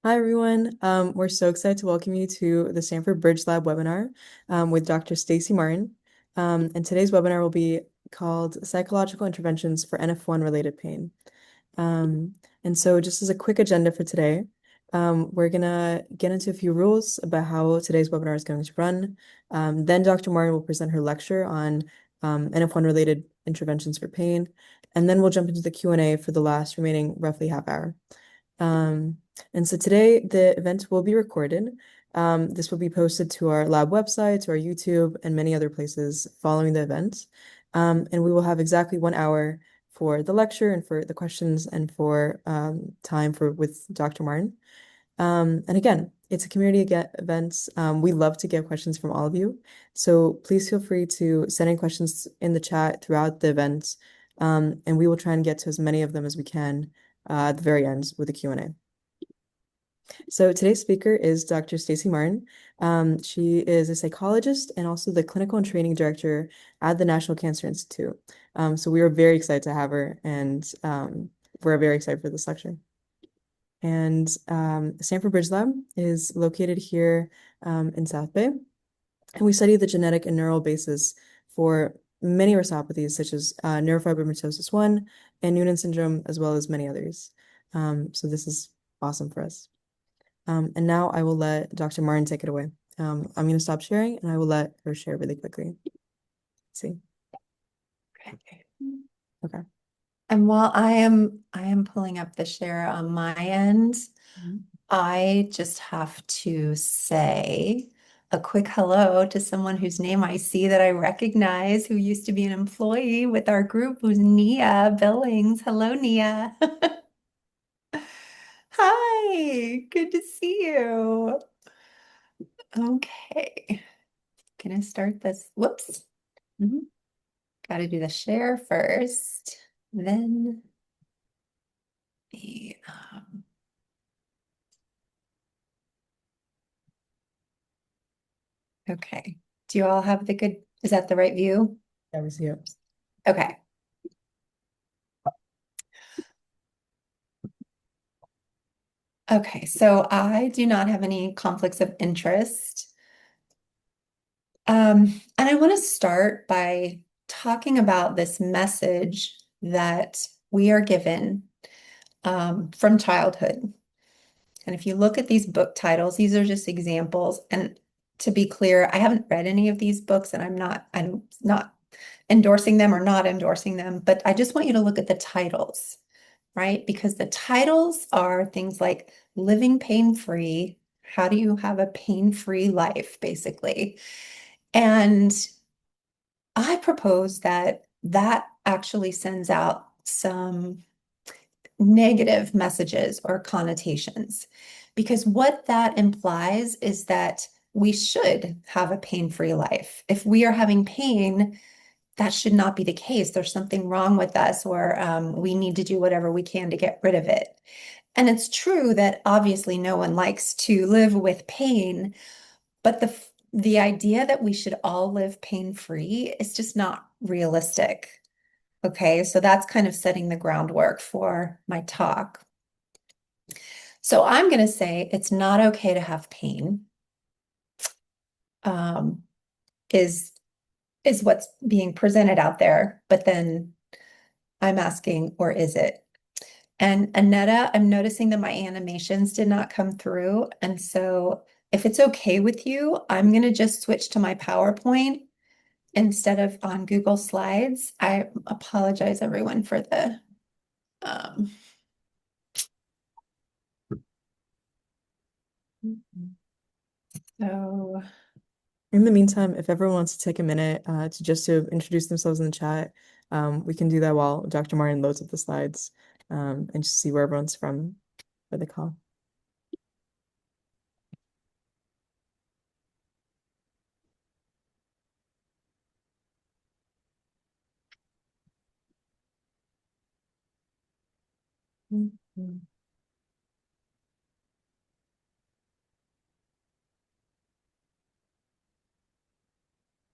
Hi, everyone. We're so excited to welcome you to the Stanford Bridge Lab webinar with Dr. Staci Martin. And today's webinar will be called Psychological Interventions for NF1-related Pain. And so just as a quick agenda for today, we're going to get into a few rules about how today's webinar is going to run. Then Dr. Martin will present her lecture on NF1-related interventions for pain. And then we'll jump into the Q&A for the last remaining roughly half hour. And so today the event will be recorded. This will be posted to our lab website, to our YouTube, and many other places following the event. And we will have exactly 1 hour for the lecture and for the questions and for time with Dr. Martin. And again, it's a community event. We love to get questions from all of you. So please feel free to send in questions in the chat throughout the event. And we will try and get to as many of them as we can at the very end with a Q&A. So today's speaker is Dr. Staci Martin. She is a psychologist and also the clinical and training director at the National Cancer Institute. So we are very excited to have her, and we're very excited for this lecture. And Stanford Bridge Lab is located here in South Bay, and we study the genetic and neural basis for many neuropathies such as neurofibromatosis 1 and Noonan syndrome, as well as many others. So this is awesome for us. And now I will let Dr. Martin take it away. I'm going to stop sharing and I will let her share really quickly. Let's see. Okay. Okay. And while I am pulling up the share on my end, I just have to say a quick hello to someone whose name I see that I recognize, who used to be an employee with our group, who's Nia Billings. Hello, Nia. Hi, good to see you. Okay, gonna start this. Whoops. Got to do the share first, then the okay. Do you all have the good, is that the right view? Yeah, we see it. Okay. Okay, so I do not have any conflicts of interest. And I want to start by talking about this message that we are given from childhood. And if you look at these book titles, these are just examples. And to be clear, I haven't read any of these books, and I'm not endorsing them or not endorsing them, but I just want you to look at the titles, right? Because the titles are things like living pain-free. How do you have a pain-free life, basically? And I propose that that actually sends out some negative messages or connotations, because what that implies is that we should have a pain-free life. If we are having pain, that should not be the case. There's something wrong with us, or we need to do whatever we can to get rid of it. And it's true that obviously no one likes to live with pain, but the idea that we should all live pain-free is just not realistic. Okay, so that's kind of setting the groundwork for my talk. So I'm going to say it's not okay to have pain, is what's being presented out there, but then I'm asking, or is it? And Annetta, I'm noticing that my animations did not come through. And so if it's okay with you, I'm going to just switch to my PowerPoint instead of on Google Slides. I apologize, everyone, for the so In the meantime, if everyone wants to take a minute to introduce themselves in the chat, we can do that while Dr. Martin loads up the slides and just see where everyone's from for the call.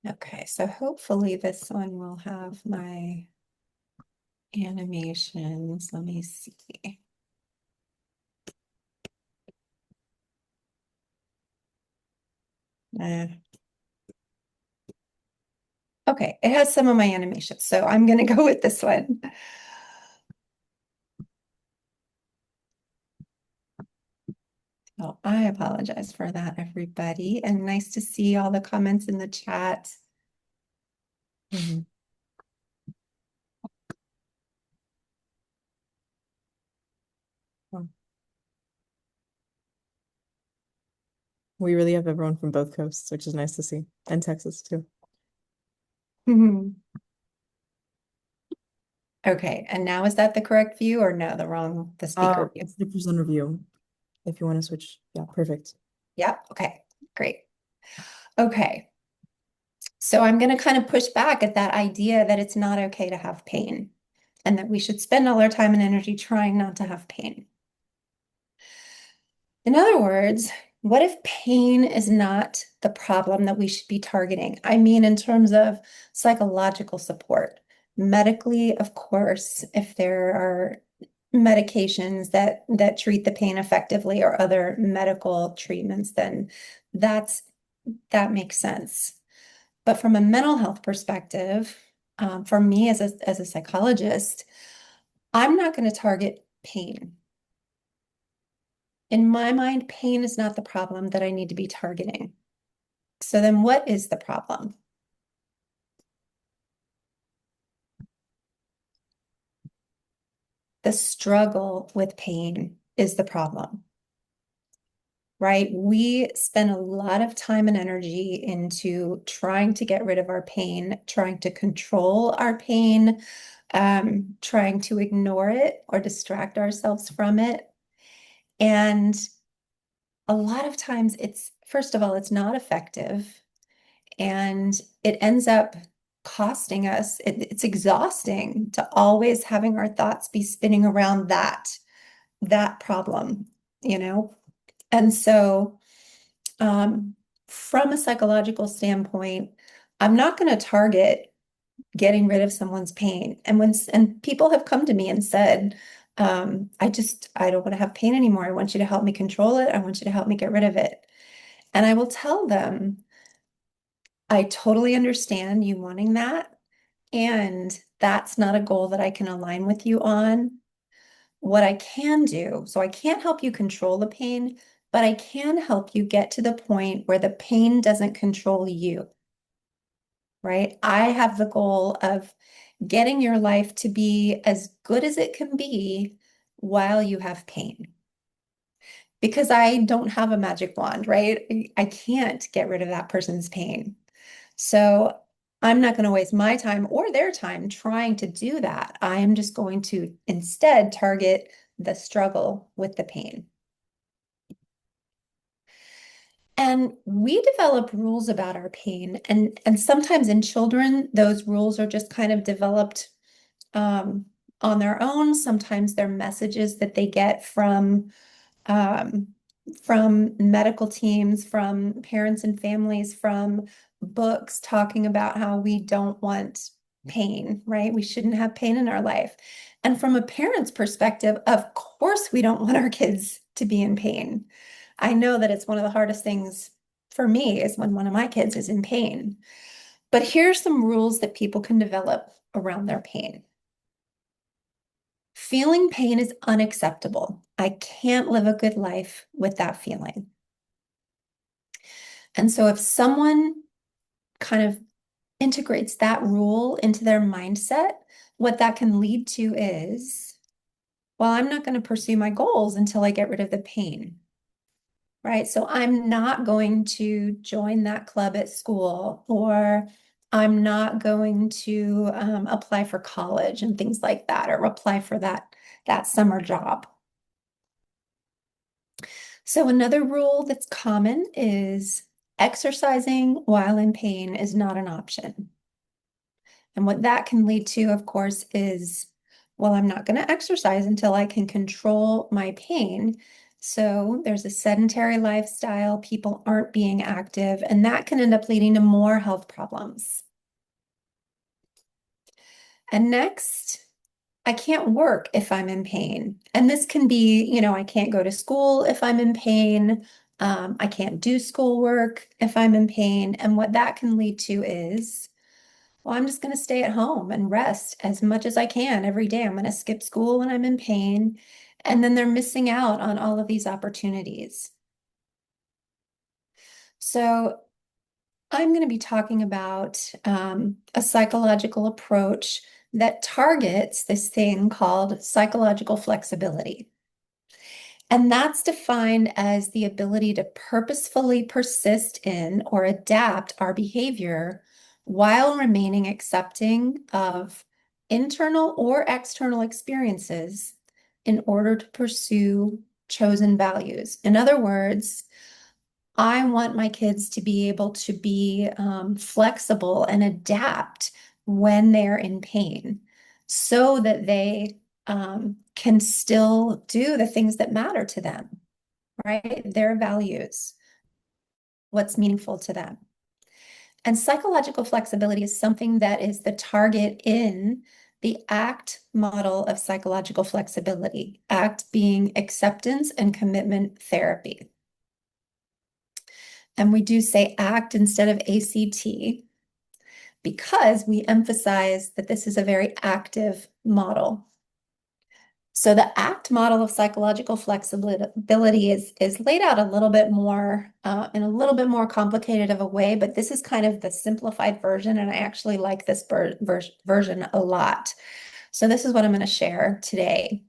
okay, so hopefully this one will have my animations. Let me see. Okay, it has some of my animations, so I'm going to go with this one. Oh, I apologize for that, everybody, and nice to see all the comments in the chat. Mhm. Wow. We really have everyone from both coasts, which is nice to see, and Texas too. Okay, and now is that the correct view or no, the speaker view? It's the presenter view. If you want to switch, yeah, perfect. Yep, okay, great. Okay, so I'm going to kind of push back at that idea that it's not okay to have pain and that we should spend all our time and energy trying not to have pain. In other words, what if pain is not the problem that we should be targeting? I mean, in terms of psychological support. Medically, of course, if there are medications that treat the pain effectively or other medical treatments, then that makes sense. But from a mental health perspective, for me as a psychologist, I'm not going to target pain. In my mind, pain is not the problem that I need to be targeting. So then what is the problem? The struggle with pain is the problem, right? We spend a lot of time and energy into trying to get rid of our pain, trying to control our pain, trying to ignore it or distract ourselves from it. And a lot of times first of all, it's not effective. And it ends up costing us. It's exhausting to always having our thoughts be spinning around that problem, you know? And so, from a psychological standpoint, I'm not going to target getting rid of someone's pain. And people have come to me and said, I don't want to have pain anymore. I want you to help me control it. I want you to help me get rid of it. And I will tell them, I totally understand you wanting that. And that's not a goal that I can align with you on. What I can do, so I can't help you control the pain, but I can help you get to the point where the pain doesn't control you, right? I have the goal of getting your life to be as good as it can be while you have pain. Because I don't have a magic wand, right? I can't get rid of that person's pain. So I'm not going to waste my time or their time trying to do that. I am just going to instead target the struggle with the pain. And we develop rules about our pain. And sometimes in children, those rules are just kind of developed on their own. Sometimes they're messages that they get um, from medical teams, from parents and families, from books talking about how we don't want pain, right? We shouldn't have pain in our life. And from a parent's perspective, of course, we don't want our kids to be in pain. I know that it's one of the hardest things for me is when one of my kids is in pain. But here's some rules that people can develop around their pain. Feeling pain is unacceptable. I can't live a good life with that feeling. And so if someone kind of integrates that rule into their mindset, what that can lead to is, well, I'm not going to pursue my goals until I get rid of the pain, right? So I'm not going to join that club at school, or I'm not going to apply for college and things like that, or apply for that summer job. So another rule that's common is exercising while in pain is not an option. And what that can lead to, of course, is, well, I'm not going to exercise until I can control my pain. So there's a sedentary lifestyle, people aren't being active, and that can end up leading to more health problems. And next, I can't work if I'm in pain. And this can be, I can't go to school if I'm in pain. I can't do schoolwork if I'm in pain. And what that can lead to is, well, I'm just going to stay at home and rest as much as I can every day. I'm going to skip school when I'm in pain. And then they're missing out on all of these opportunities. So I'm going to be talking about a psychological approach that targets this thing called psychological flexibility. And that's defined as the ability to purposefully persist in or adapt our behavior while remaining accepting of internal or external experiences in order to pursue chosen values. In other words, I want my kids to be able to be flexible and adapt when they're in pain so that they can still do the things that matter to them, right? Their values, what's meaningful to them. And psychological flexibility is something that is the target in the ACT model of psychological flexibility, ACT being acceptance and commitment therapy. And we do say ACT instead of ACT because we emphasize that this is a very active model. So the ACT model of psychological flexibility is laid out a little bit more in a little bit more complicated of a way, but this is kind of the simplified version, and I actually like this version a lot. So this is what I'm going to share today.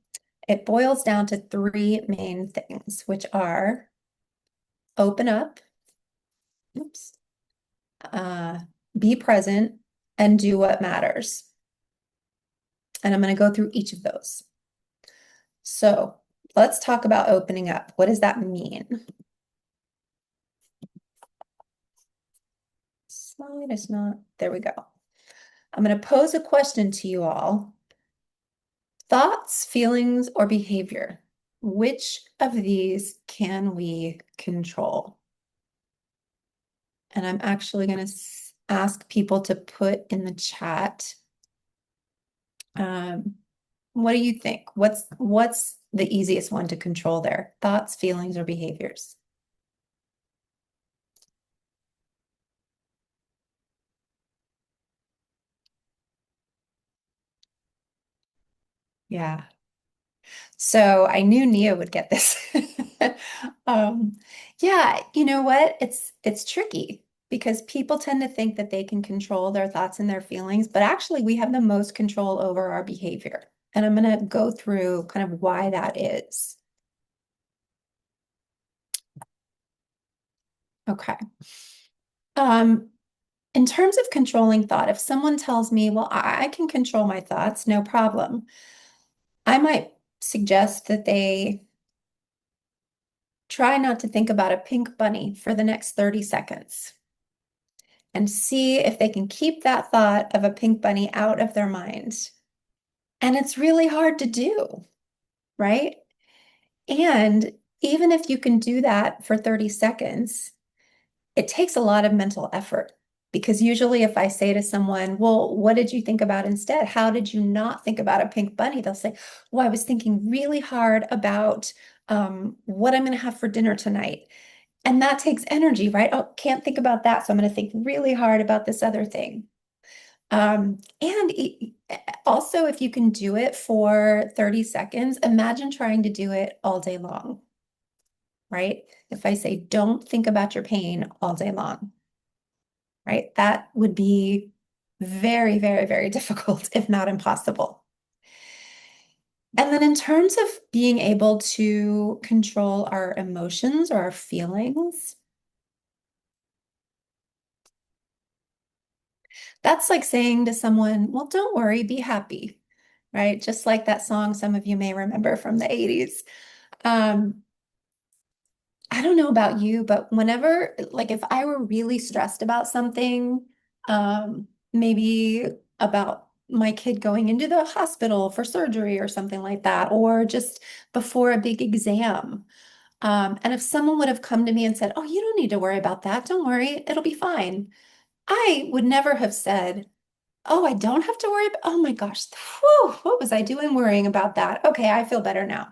It boils down to three main things, which are open up, oops, be present, and do what matters. And I'm going to go through each of those. So let's talk about opening up. What does that mean? Slide is not, there we go. I'm going to pose a question to you all. Thoughts, feelings, or behavior? Which of these can we control? And I'm actually going to ask people to put in the chat. What do you think? What's the easiest one to control there? Thoughts, feelings, or behaviors? Yeah. So I knew Nia would get this. Yeah, you know what? It's tricky because people tend to think that they can control their thoughts and their feelings, but actually we have the most control over our behavior. And I'm going to go through kind of why that is. Okay. In terms of controlling thought, if someone tells me, well, I can control my thoughts, no problem, I might suggest that they try not to think about a pink bunny for the next 30 seconds and see if they can keep that thought of a pink bunny out of their mind. And it's really hard to do, right? And even if you can do that for 30 seconds, it takes a lot of mental effort. Because usually, if I say to someone, well, what did you think about instead? How did you not think about a pink bunny? They'll say, well, I was thinking really hard about what I'm going to have for dinner tonight. And that takes energy, right? Oh, can't think about that. So I'm going to think really hard about this other thing. Also, if you can do it for 30 seconds, imagine trying to do it all day long, right? If I say, don't think about your pain all day long, right? That would be very, very, very difficult, if not impossible. And then in terms of being able to control our emotions or our feelings, that's like saying to someone, well, don't worry, be happy, right? Just like that song some of you may remember from the 80s. Um, I don't know about you, but whenever, like if I were really stressed about something, maybe about my kid going into the hospital for surgery or something like that, or just before a big exam. And if someone would have come to me and said, oh, you don't need to worry about that. Don't worry, it'll be fine. I would never have said, oh, I don't have to worry about, oh my gosh, whew, what was I doing worrying about that? Okay, I feel better now.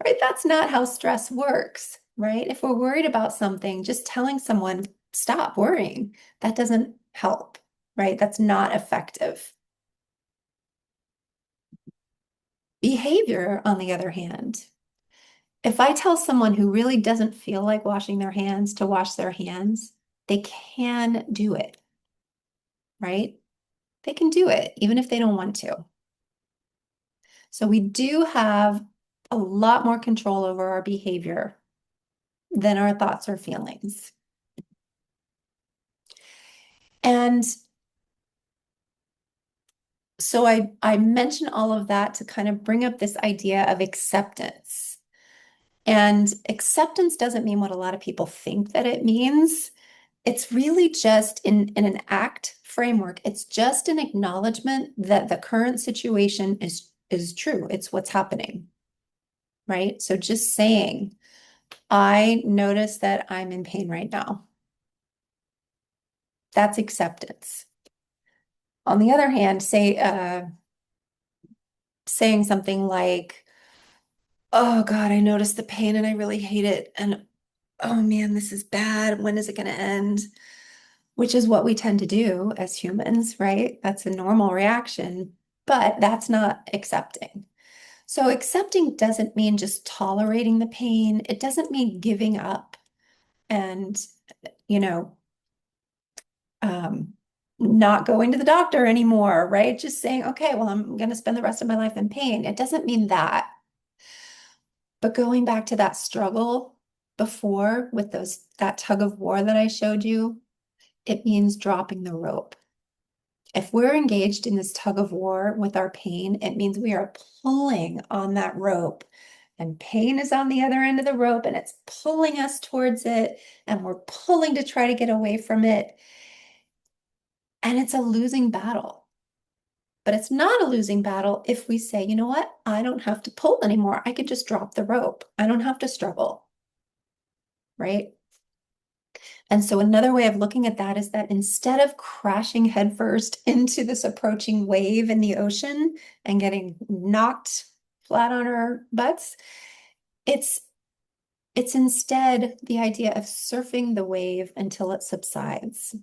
Right? That's not how stress works. right? If we're worried about something, just telling someone, stop worrying, that doesn't help, right? That's not effective. Behavior, on the other hand, if I tell someone who really doesn't feel like washing their hands to wash their hands, they can do it, right? They can do it even if they don't want to. So we do have a lot more control over our behavior than our thoughts or feelings. And so I mention all of that to kind of bring up this idea of acceptance. And acceptance doesn't mean what a lot of people think that it means. It's really just in an ACT framework, it's just an acknowledgement that the current situation is true. It's what's happening, right? So just saying, I notice that I'm in pain right now. That's acceptance. On the other hand, saying something like, oh God, I noticed the pain and I really hate it. And oh man, this is bad. When is it going to end? Which is what we tend to do as humans, right? That's a normal reaction, but that's not accepting. So accepting doesn't mean just tolerating the pain. It doesn't mean giving up and, you know, um, not going to the doctor anymore, right? Just saying, okay, well, I'm going to spend the rest of my life in pain. It doesn't mean that. But going back to that struggle before with that tug of war that I showed you, it means dropping the rope. If we're engaged in this tug of war with our pain, it means we are pulling on that rope. And pain is on the other end of the rope and it's pulling us towards it. And we're pulling to try to get away from it. And it's a losing battle. But it's not a losing battle if we say, you know what? I don't have to pull anymore. I could just drop the rope. I don't have to struggle, right? And so another way of looking at that is that instead of crashing headfirst into this approaching wave in the ocean and getting knocked flat on our butts, it's instead the idea of surfing the wave until it subsides,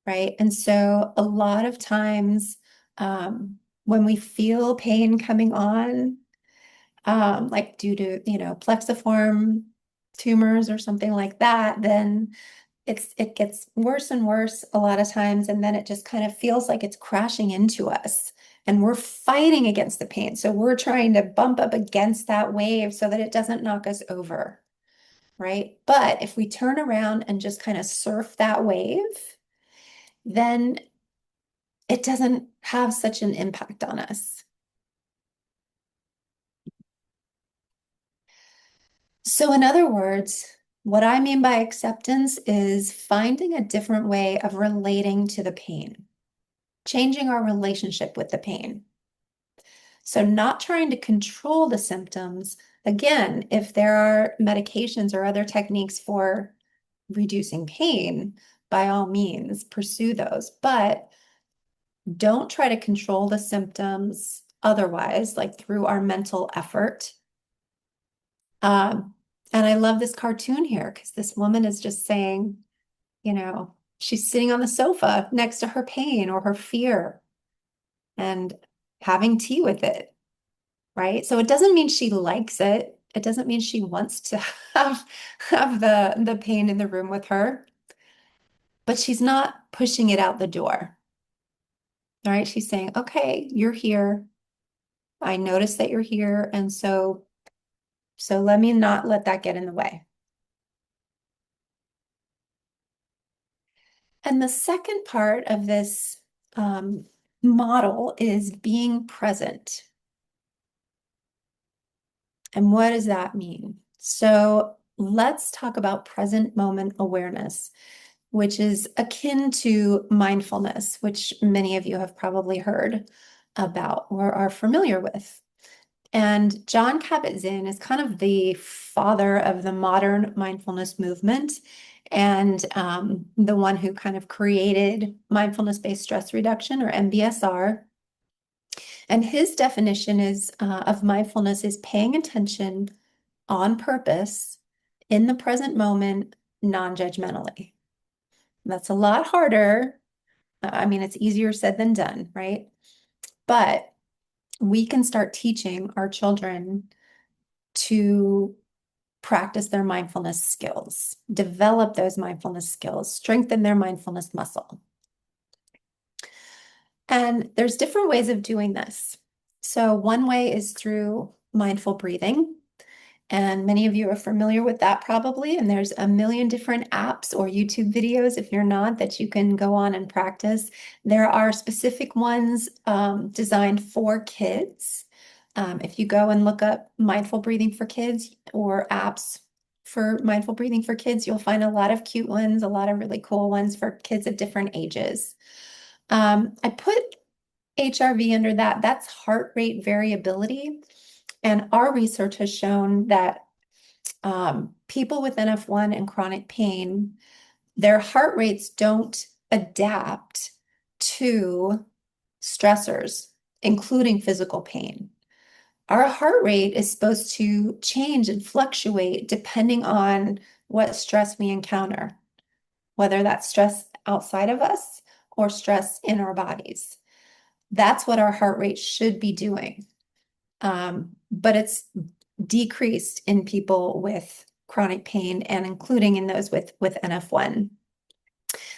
right? And so a lot of times when we feel pain coming on, like due to, plexiform tumors or something like that, then it gets worse and worse a lot of times, and then it just kind of feels like it's crashing into us. And we're fighting against the pain. So we're trying to bump up against that wave so that it doesn't knock us over, right? But if we turn around and just kind of surf that wave, then it doesn't have such an impact on us. So in other words, what I mean by acceptance is finding a different way of relating to the pain, changing our relationship with the pain. So not trying to control the symptoms. Again, if there are medications or other techniques for reducing pain, by all means, pursue those. But don't try to control the symptoms otherwise, like through our mental effort. And I love this cartoon here because this woman is just saying, she's sitting on the sofa next to her pain or her fear and having tea with it, right? So it doesn't mean she likes it. It doesn't mean she wants to have the pain in the room with her, but she's not pushing it out the door. All right, she's saying, okay, you're here. I noticed that you're here, and so let me not let that get in the way. And the second part of this model is being present. And what does that mean? So let's talk about present moment awareness, which is akin to mindfulness, which many of you have probably heard about or are familiar with. And John Kabat-Zinn is kind of the father of the modern mindfulness movement and the one who kind of created mindfulness-based stress reduction or MBSR. And his definition of mindfulness is paying attention on purpose in the present moment, non-judgmentally. That's a lot harder. I mean, it's easier said than done, right? But we can start teaching our children to practice their mindfulness skills, develop those mindfulness skills, strengthen their mindfulness muscle. And there's different ways of doing this. So one way is through mindful breathing. And many of you are familiar with that probably. And there's a million different apps or YouTube videos, if you're not, that you can go on and practice. There are specific ones designed for kids. If you go and look up mindful breathing for kids or apps for mindful breathing for kids, you'll find a lot of cute ones, a lot of really cool ones for kids of different ages. I put HRV under that. That's heart rate variability. And our research has shown that people with NF1 and chronic pain, their heart rates don't adapt to stressors, including physical pain. Our heart rate is supposed to change and fluctuate depending on what stress we encounter, whether that's stress outside of us or stress in our bodies. That's what our heart rate should be doing. But it's decreased in people with chronic pain and including in those with NF1.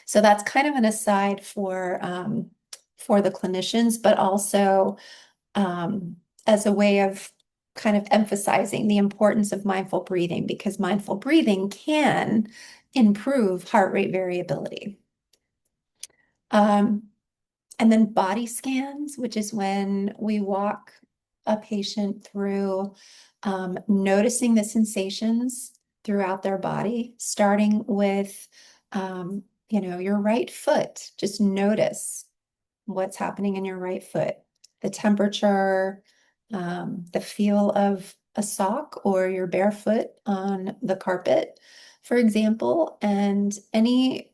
So that's kind of an aside for the clinicians, but also as a way of kind of emphasizing the importance of mindful breathing, because mindful breathing can improve heart rate variability. And then body scans, which is when we walk a patient through noticing the sensations throughout their body, starting with, your right foot. Just notice what's happening in your right foot, the temperature, the feel of a sock or your bare foot on the carpet, for example, and any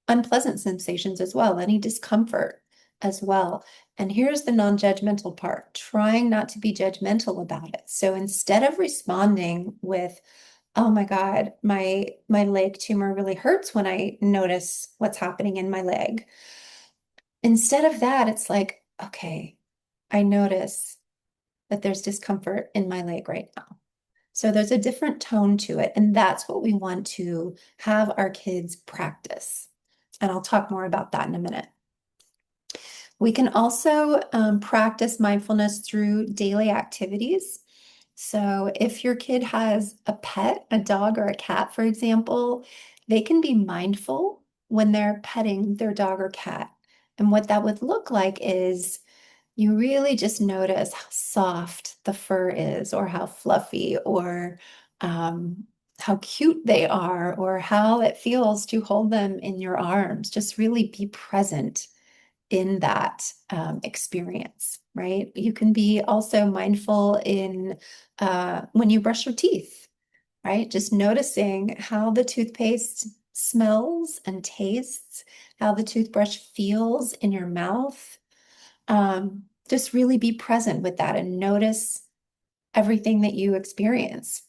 unpleasant sensations as well, any discomfort as well. And here's the non-judgmental part, trying not to be judgmental about it. So instead of responding with, oh my God, my leg tumor really hurts when I notice what's happening in my leg. Instead of that, it's like, okay, I notice that there's discomfort in my leg right now. So there's a different tone to it. And that's what we want to have our kids practice. And I'll talk more about that in a minute. We can also practice mindfulness through daily activities. So if your kid has a pet, a dog or a cat, for example, they can be mindful when they're petting their dog or cat. And what that would look like is you really just notice how soft the fur is, or how fluffy, or how cute they are, or how it feels to hold them in your arms. Just really be present in that experience, right? You can be also mindful in when you brush your teeth, right? Just noticing how the toothpaste smells and tastes, how the toothbrush feels in your mouth. Just really be present with that and notice everything that you experience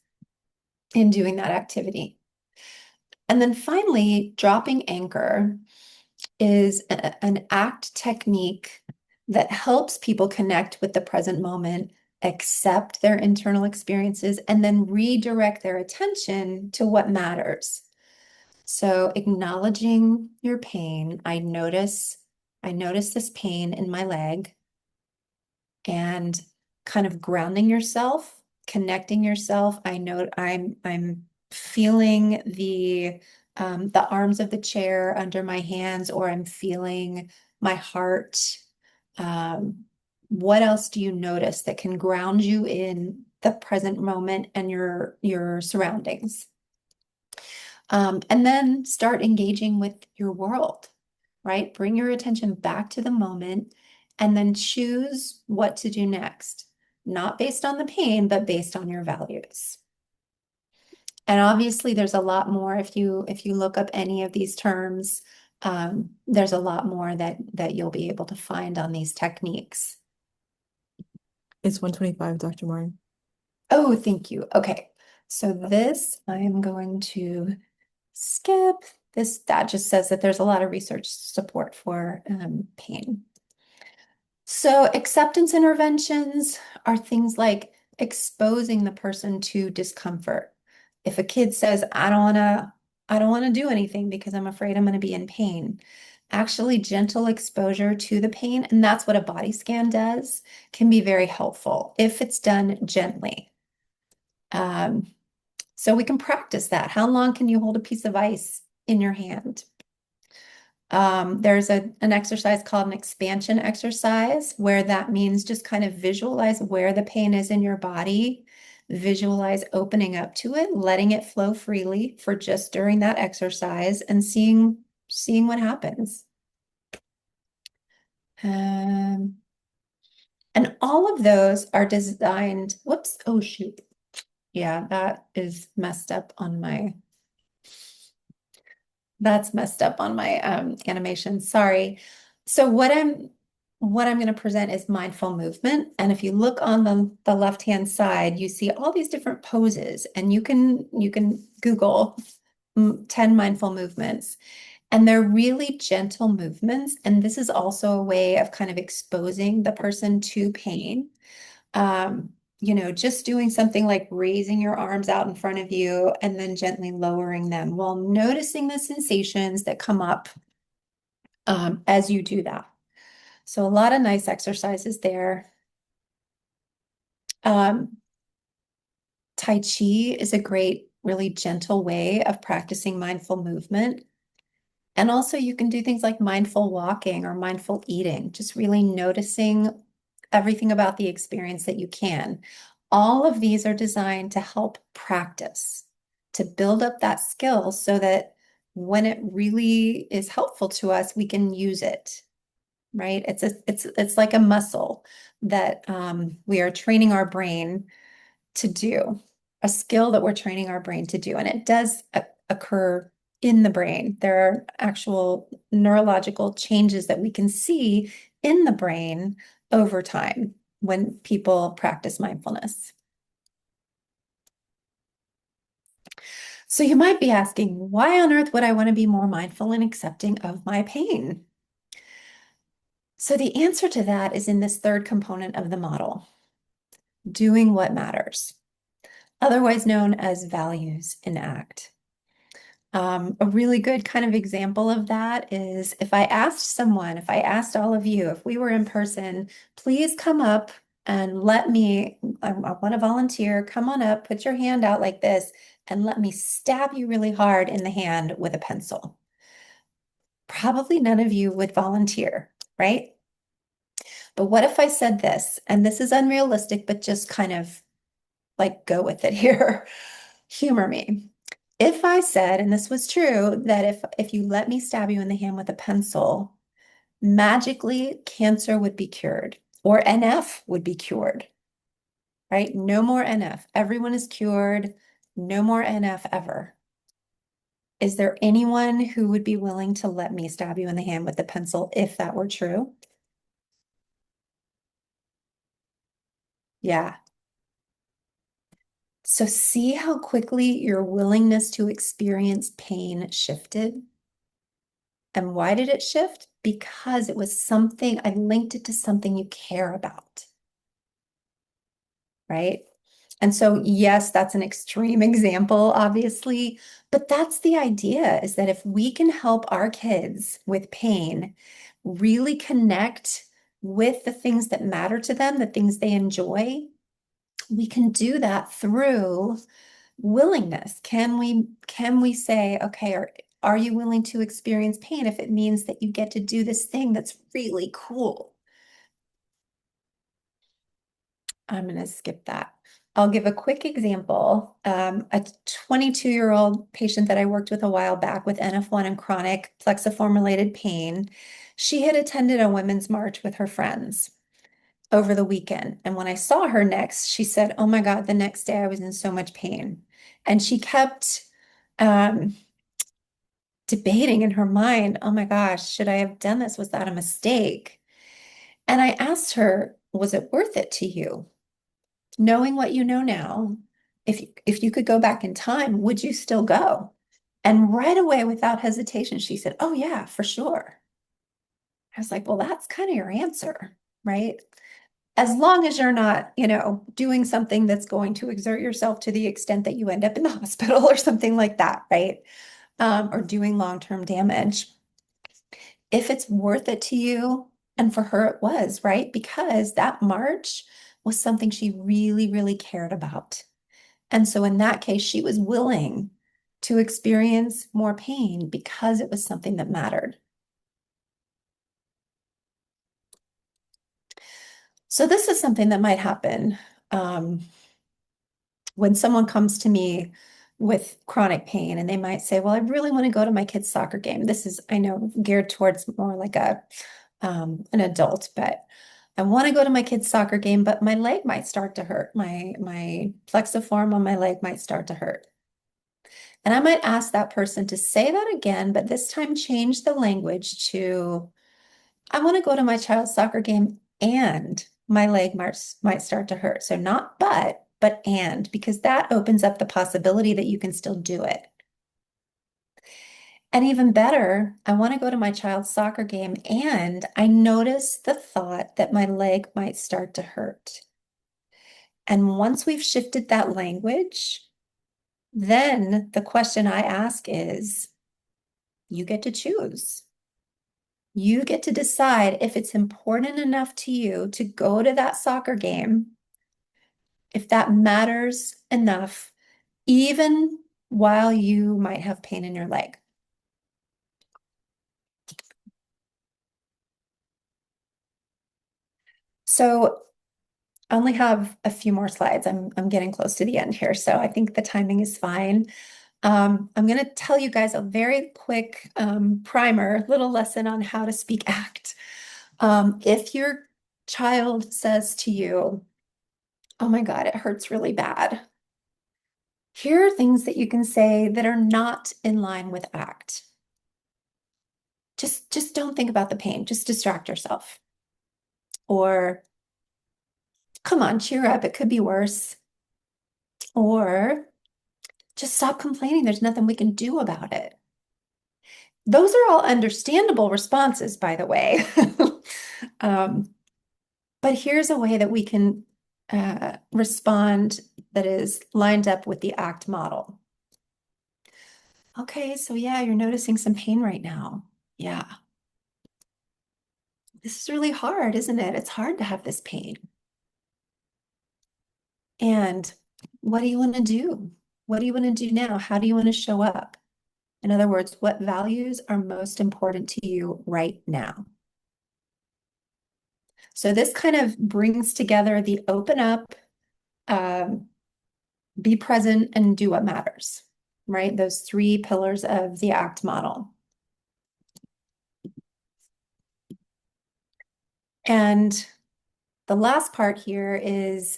in doing that activity. And then finally, dropping anchor is an ACT technique that helps people connect with the present moment, accept their internal experiences, and then redirect their attention to what matters. So acknowledging your pain, I notice this pain in my leg, and kind of grounding yourself, connecting yourself. I know I'm feeling the arms of the chair under my hands, or I'm feeling my heart. What else do you notice that can ground you in the present moment and your surroundings? And then start engaging with your world, right? Bring your attention back to the moment and then choose what to do next, not based on the pain, but based on your values. And obviously there's a lot more if you look up any of these terms, there's a lot more that you'll be able to find on these techniques. It's 125, Dr. Marin. Oh, thank you. Okay. So this I am going to skip this. That just says that there's a lot of research support for pain. So acceptance interventions are things like exposing the person to discomfort. If a kid says, I don't want to do anything because I'm afraid I'm going to be in pain. Actually, gentle exposure to the pain, and that's what a body scan does, can be very helpful if it's done gently. Um, so we can practice that. How long can you hold a piece of ice in your hand? There's an exercise called an expansion exercise where that means just kind of visualize where the pain is in your body, visualize opening up to it, letting it flow freely for just during that exercise and seeing what happens. Um, and all of those are designed, whoops, oh shoot. Yeah, that is messed up on my That's messed up on my animation. Sorry. So what I'm going to present is mindful movement. And if you look on the left-hand side, you see all these different poses, and you can Google 10 mindful movements. And they're really gentle movements. And this is also a way of kind of exposing the person to pain. Um, just doing something like raising your arms out in front of you and then gently lowering them while noticing the sensations that come up as you do that. So a lot of nice exercises there. Um, Tai Chi is a great, really gentle way of practicing mindful movement. And also you can do things like mindful walking or mindful eating, just really noticing everything about the experience that you can. All of these are designed to help practice, to build up that skill so that when it really is helpful to us, we can use it, right? It's like a muscle that we are training our brain to do, a skill that we're training our brain to do. And it does occur in the brain. There are actual neurological changes that we can see in the brain over time when people practice mindfulness. So you might be asking, why on earth would I want to be more mindful and accepting of my pain? So the answer to that is in this third component of the model, doing what matters, otherwise known as values in act. A really good kind of example of that is if I asked all of you, if we were in person, please come up and I want to volunteer, come on up, put your hand out like this, and let me stab you really hard in the hand with a pencil. Probably none of you would volunteer, right? But what if I said this, and this is unrealistic, but just kind of like go with it here, humor me. If I said, and this was true, that if you let me stab you in the hand with a pencil, magically cancer would be cured or NF would be cured, right? No more NF. Everyone is cured. No more NF ever. Is there anyone who would be willing to let me stab you in the hand with a pencil if that were true? Yeah. So see how quickly your willingness to experience pain shifted? And why did it shift? Because it was something, I linked it to something you care about, right? And so, yes, that's an extreme example, obviously, but that's the idea is that if we can help our kids with pain really connect with the things that matter to them, the things they enjoy, we can do that through willingness. Can we say, okay, are you willing to experience pain if it means that you get to do this thing that's really cool? I'm going to skip that. I'll give a quick example. A 22-year-old patient that I worked with a while back with NF1 and chronic plexiform-related pain, she had attended a women's march with her friends over the weekend. And when I saw her next, she said, oh my God, the next day I was in so much pain. And she kept um, debating in her mind, oh my gosh, should I have done this? Was that a mistake? And I asked her, was it worth it to you? Knowing what you know now, if you could go back in time, would you still go? And right away, without hesitation, she said, "Oh yeah, for sure." I was like, "Well, that's kind of your answer, right?" As long as you're not, doing something that's going to exert yourself to the extent that you end up in the hospital or something like that, right? Or doing long-term damage. If it's worth it to you, and for her it was, right? Because that march was something she really, really cared about. And so in that case, she was willing to experience more pain because it was something that mattered. So this is something that might happen um, when someone comes to me with chronic pain and they might say, well, I really want to go to my kid's soccer game. This is, I know, geared towards more like an adult, but I want to go to my kid's soccer game, but my leg might start to hurt. My plexiform on my leg might start to hurt. And I might ask that person to say that again, but this time change the language to, I want to go to my child's soccer game and my leg might start to hurt. So not but and, because that opens up the possibility that you can still do it. And even better, I want to go to my child's soccer game and I notice the thought that my leg might start to hurt. And once we've shifted that language, then the question I ask is, you get to choose. You get to decide if it's important enough to you to go to that soccer game, if that matters enough, even while you might have pain in your leg. So I only have a few more slides. I'm getting close to the end here, so I think the timing is fine. I'm going to tell you guys a very quick primer, little lesson on how to speak ACT. If your child says to you, "Oh my God, it hurts really bad," here are things that you can say that are not in line with ACT. Just don't think about the pain. Just distract yourself. Or, "Come on, cheer up. It could be worse." Or, "Just stop complaining. There's nothing we can do about it." Those are all understandable responses, by the way. Um, but here's a way that we can respond that is lined up with the ACT model. Okay, so yeah, you're noticing some pain right now. Yeah. This is really hard, isn't it? It's hard to have this pain. And what do you want to do? What do you want to do now? How do you want to show up? In other words, what values are most important to you right now? So this kind of brings together the open up, um, be present, and do what matters, right? Those three pillars of the ACT model. And the last part here is,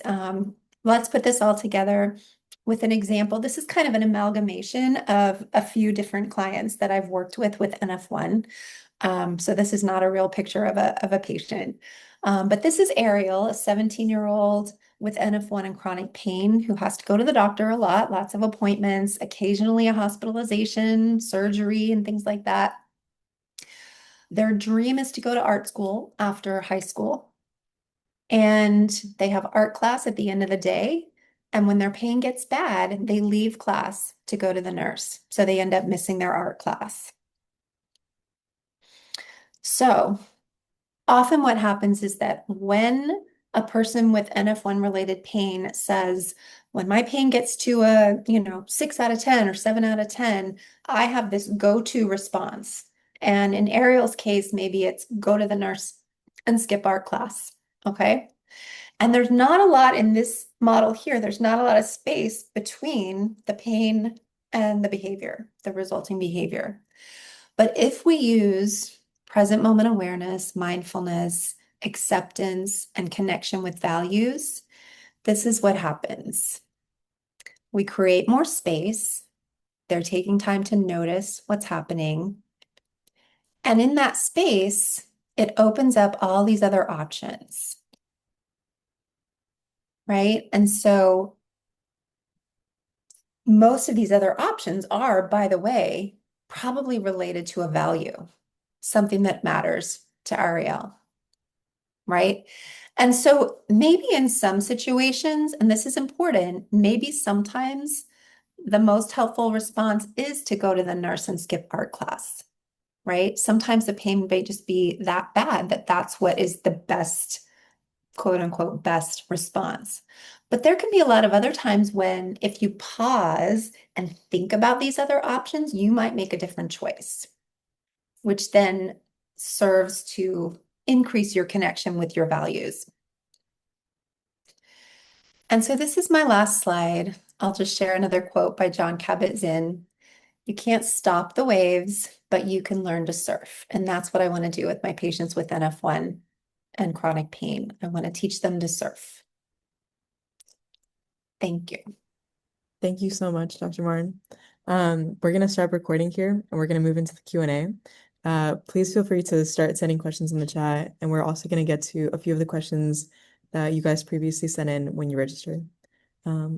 let's put this all together with an example. This is kind of an amalgamation of a few different clients that I've worked with NF1. So this is not a real picture of a patient. But this is Ariel, a 17-year-old with NF1 and chronic pain who has to go to the doctor a lot, lots of appointments, occasionally a hospitalization, surgery, and things like that. Their dream is to go to art school after high school. And they have art class at the end of the day. And when their pain gets bad, they leave class to go to the nurse. So they end up missing their art class. So often what happens is that when a person with NF1-related pain says, when my pain gets to a, 6 out of 10 or 7 out of 10, I have this go-to response. And in Ariel's case, maybe it's go to the nurse and skip art class. Okay. And there's not a lot in this model here. There's not a lot of space between the pain and the behavior, the resulting behavior. But if we use present moment awareness, mindfulness, acceptance, and connection with values, this is what happens. We create more space. They're taking time to notice what's happening. And in that space, it opens up all these other options. right? And so most of these other options are, by the way, probably related to a value, something that matters to Ariel, right? And so maybe in some situations, and this is important, maybe sometimes the most helpful response is to go to the nurse and skip art class, right? Sometimes the pain may just be that bad that that's what is the best, quote unquote, best response. But there can be a lot of other times when if you pause and think about these other options, you might make a different choice, which then serves to increase your connection with your values. And so this is my last slide. I'll just share another quote by Jon Kabat-Zinn. You can't stop the waves, but you can learn to surf. And that's what I want to do with my patients with NF1 and chronic pain. I want to teach them to surf. Thank you. Thank you so much, Dr. Martin. We're going to start recording here and we're going to move into the Q&A. Please feel free to start sending questions in the chat, and we're also going to get to a few of the questions that you guys previously sent in when you registered.